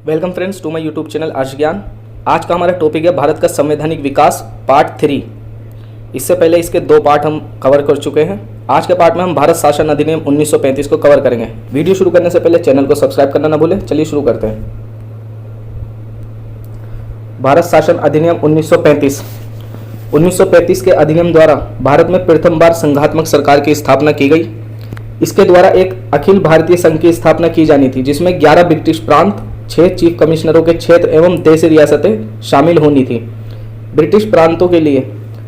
Welcome friends to my YouTube channel Arsh Gyan. आज का हमारा टॉपिक है भारत का संवैधानिक विकास पार्ट 3। इससे पहले इसके 2 पार्ट हम कवर कर चुके हैं। आज के पार्ट में हम भारत शासन अधिनियम 1935 को कवर करेंगे। वीडियो शुरू करने से पहले चैनल को सब्सक्राइब करना ना भूलें। चलिए शुरू करते हैं। भारत शासन अधिनियम 1935 के अधिनियम द्वारा भारत में प्रथम बार संघात्मक सरकार की स्थापना की गई। इसके द्वारा एक अखिल भारतीय संघ की स्थापना की जानी थी, जिसमें 11 ब्रिटिश प्रांत, 6 चीफ कमिश्नरों के क्षेत्र एवं देशी रियासतें शामिल होनी थी। ब्रिटिश प्रांतों के लिए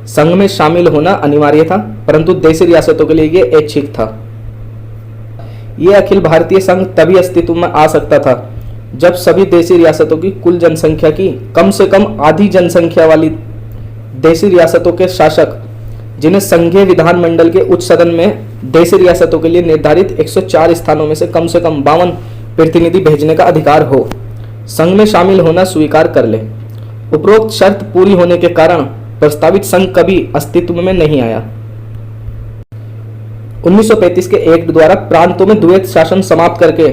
संघ में शामिल होना अनिवार्य था, परंतु देशी रियासतों के लिए ये ऐच्छिक था। ये अखिल भारतीय संघ तभी अस्तित्व में आ सकता था जब सभी देशी रियासतों की कुल जनसंख्या की कम से कम आधी जनसंख्या वाली देशी रियासतों के शासक, जिन्हें संघीय विधानमंडल के उच्च सदन में देशी रियासतों के लिए निर्धारित 104 स्थानों में से कम 52 प्रतिनिधि भेजने का अधिकार हो, संघ में शामिल होना स्वीकार कर ले। उपरोक्त शर्त पूरी होने के कारण प्रस्तावित संघ कभी अस्तित्व में नहीं आया। 1935 के एक्ट द्वारा प्रांतों में द्वैत शासन समाप्त करके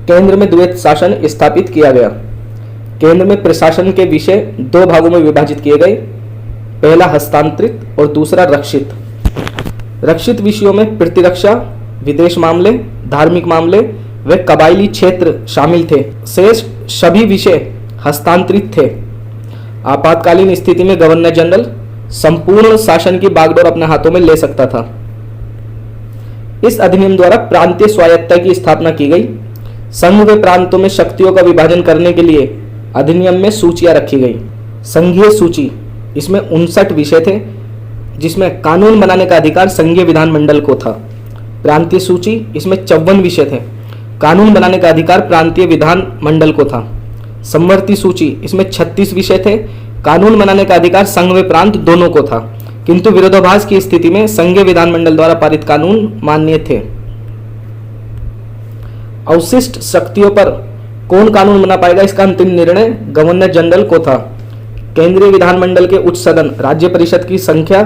केंद्र में द्वैत शासन स्थापित किया गया। केंद्र में प्रशासन के विषय 2 भागों में विभाजित किए गए। पहला हस्तांतरित और दूसरा रक्षित। रक्षित विषयों में प्रतिरक्षा, विदेश मामले, धार्मिक मामले व कबायली क्षेत्र शामिल थे। शेष सभी विषय हस्तांतरित थे। आपातकालीन स्थिति में गवर्नर जनरल संपूर्ण शासन की बागडोर अपने हाथों में ले सकता था। इस अधिनियम द्वारा प्रांतीय स्वायत्तता की स्थापना की गई। संघ व प्रांतों में शक्तियों का विभाजन करने के लिए अधिनियम में सूचियां रखी गई। संघीय सूची, इसमें 59 विषय थे, जिसमें कानून बनाने का अधिकार संघीय विधानमंडल को था। प्रांतीय सूची, इसमें 54 विषय थे, कानून बनाने का अधिकार प्रांतीय विधानमंडल को था। समवर्ती सूची, इसमें 36 विषय थे, कानून बनाने का अधिकार संघ व प्रांत दोनों को था, किंतु विरोधाभास की स्थिति में संघीय विधानमंडल द्वारा पारित कानून मान्य थे। अवशिष्ट शक्तियों पर कौन कानून बना पाएगा, इसका अंतिम निर्णय गवर्नर जनरल को था। केंद्रीय विधानमंडल के उच्च सदन राज्य परिषद की संख्या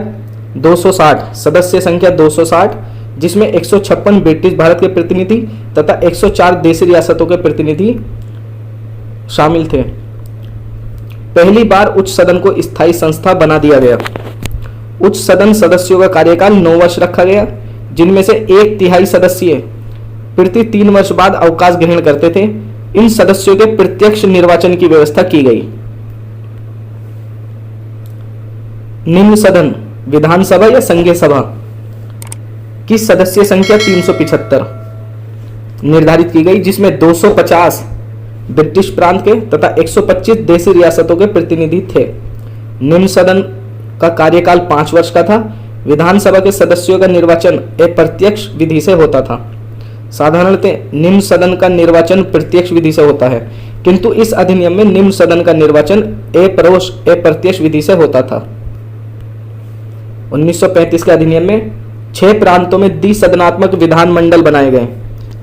260, सदस्य संख्या 260, जिसमें 156 ब्रिटिश भारत के प्रतिनिधि तथा 104 देशी रियासतों के प्रतिनिधि शामिल थे। पहली बार उच्च सदन को स्थायी संस्था बना दिया गया। उच्च सदन सदस्यों का कार्यकाल 9 वर्ष रखा गया, जिनमें से 1/3 सदस्य प्रति 3 वर्ष बाद अवकाश ग्रहण करते थे। इन सदस्यों के प्रत्यक्ष निर्वाचन की व्यवस्था की गई। निम्न सदन विधानसभा या संघीय सभा की सदस्य संख्या 375 निर्धारित की गई, जिसमें 250 ब्रिटिश प्रांत के तथा 125 देशी रियासतों के प्रतिनिधि थे। निम्न सदन का कार्यकाल 5 वर्ष का था। विधानसभा के सदस्यों का निर्वाचन अप्रत्यक्ष विधि से होता था। साधारणतः निम्न सदन का निर्वाचन प्रत्यक्ष विधि से होता है, किंतु इस अधिनियम में निम्न सदन का निर्वाचन अप्रत्यक्ष विधि से होता था। 1935 के अधिनियम में 6 प्रांतों में द्विसदनात्मक विधानमंडल बनाए गए।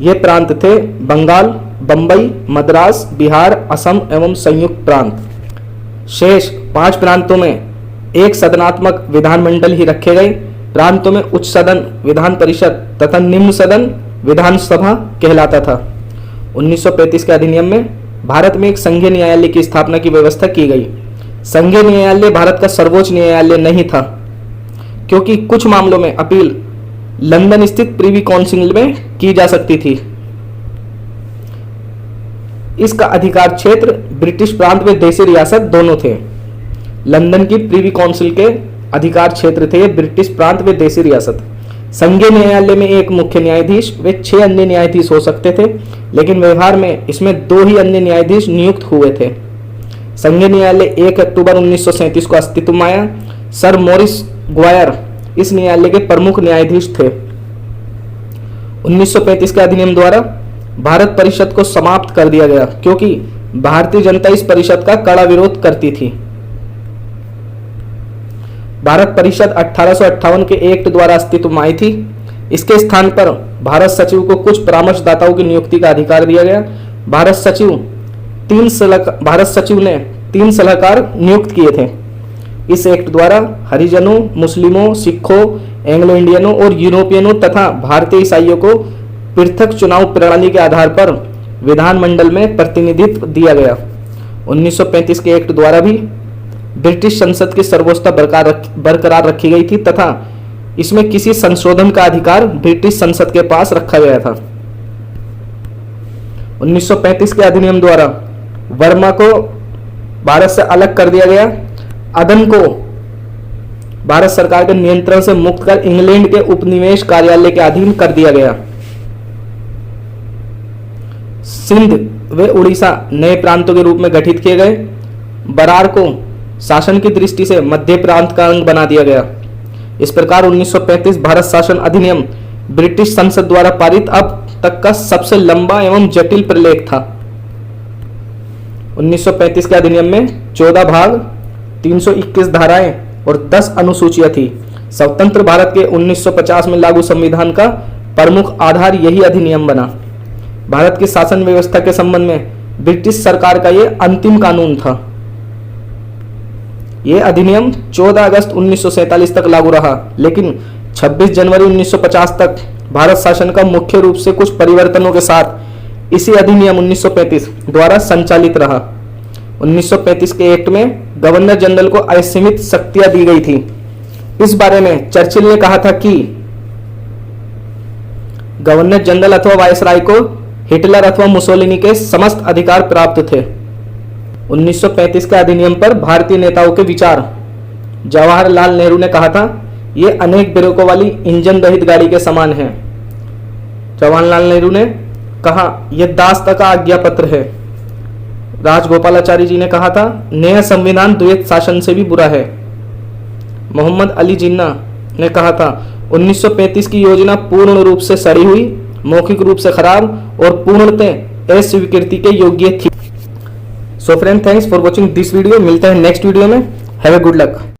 ये प्रांत थे बंगाल, बंबई, मद्रास, बिहार, असम एवं संयुक्त प्रांत। शेष 5 प्रांतों में 1 सदनात्मक विधानमंडल ही रखे गए। प्रांतों में उच्च सदन विधान परिषद तथा निम्न सदन विधानसभा कहलाता था। 1935 के अधिनियम में भारत में एक संघीय न्यायालय की स्थापना की व्यवस्था की गई। संघीय न्यायालय भारत का सर्वोच्च न्यायालय नहीं था, क्योंकि कुछ मामलों में अपील लंदन स्थित प्रिवी काउंसिल में की जा सकती थी। इसका अधिकार क्षेत्र ब्रिटिश प्रांत व देशी रियासत दोनों थे। लंदन की प्रिवी काउंसिल के अधिकार क्षेत्र थे ब्रिटिश प्रांत व देशी रियासत। संघीय न्यायालय में एक मुख्य न्यायाधीश व 6 अन्य न्यायाधीश हो सकते थे, लेकिन व्यवहार में इसमें 2 ही अन्य न्यायाधीश नियुक्त हुए थे। संघीय न्यायालय 1 अक्टूबर 1937 को अस्तित्व में आया। सर मॉरिस ग्वायर इस न्यायालय के प्रमुख न्यायाधीश थे। 1935 के अधिनियम द्वारा भारत परिषद को समाप्त कर दिया गया, क्योंकि भारतीय जनता इस परिषद का कड़ा विरोध करती थी। भारत परिषद 1858 के एक्ट द्वारा अस्तित्व में आई थी। इसके स्थान पर भारत सचिव को कुछ परामर्शदाताओं की नियुक्ति का अधिकार दिया गया। भारत सचिव ने 3 सलाहकार नियुक्त किए थे। इस एक्ट द्वारा हरिजनों, मुस्लिमों, सिखों, एंग्लो इंडियनों और यूरोपियनों तथा भारतीय ईसाइयों को पृथक चुनाव प्रणाली के आधार पर विधानमंडल में प्रतिनिधित्व दिया गया। 1935 के एक्ट द्वारा भी ब्रिटिश संसद की सर्वोच्चता बरकरार रखी गई थी तथा इसमें किसी संशोधन का अधिकार ब्रिटिश संसद के पास रखा गया था। 1935 के अधिनियम द्वारा वर्मा को भारत से अलग कर दिया गया। अदन को भारत सरकार के नियंत्रण से मुक्त कर इंग्लैंड के उपनिवेश कार्यालय के अधीन कर दिया गया। सिंध व उड़ीसा नए प्रांतों के रूप में गठित किए गए। बरार को शासन की दृष्टि से मध्य प्रांत का अंग बना दिया गया। इस प्रकार 1935 भारत शासन अधिनियम ब्रिटिश संसद द्वारा पारित अब तक का सबसे लंबा एवं जटिल प्रलेख था। 1935 के अधिनियम में 14 भाग, 321 धाराएं और 10 अनुसूचियां थी। स्वतंत्र भारत के 1950 में लागू संविधान का प्रमुख आधार यही अधिनियम बना। भारत की शासन व्यवस्था के संबंध में ब्रिटिश सरकार का यह अंतिम कानून था। यह अधिनियम 14 अगस्त 1947 तक लागू रहा, लेकिन 26 जनवरी 1950 तक भारत शासन का मुख्य रूप से कुछ परिवर्तनों के साथ इसी अधिनियम 1935 द्वारा संचालित रहा। 1935 के एक्ट में गवर्नर जनरल को असीमित शक्तियां दी गई थी। इस बारे में चर्चिल ने कहा था कि गवर्नर जनरल अथवा वायसराय को हिटलर अथवा मुसोलिनी के समस्त अधिकार प्राप्त थे। 1935 के अधिनियम पर भारतीय नेताओं के विचार। जवाहरलाल नेहरू ने कहा था, ये अनेक ब्रेकों वाली इंजन रहित गाड़ी के समान है। जवाहरलाल नेहरू ने कहा, यह दास का आज्ञा पत्र है। राजगोपालाचारी जी ने कहा था, नया संविधान द्वैत शासन से भी बुरा है। मोहम्मद अली जिन्ना ने कहा था, 1935 की योजना पूर्ण रूप से सड़ी हुई, मौखिक रूप से खराब और पूर्णतः अस्वीकृति के योग्य थी। So friend, thanks for watching this video. मिलते हैं नेक्स्ट वीडियो में। Have a good luck.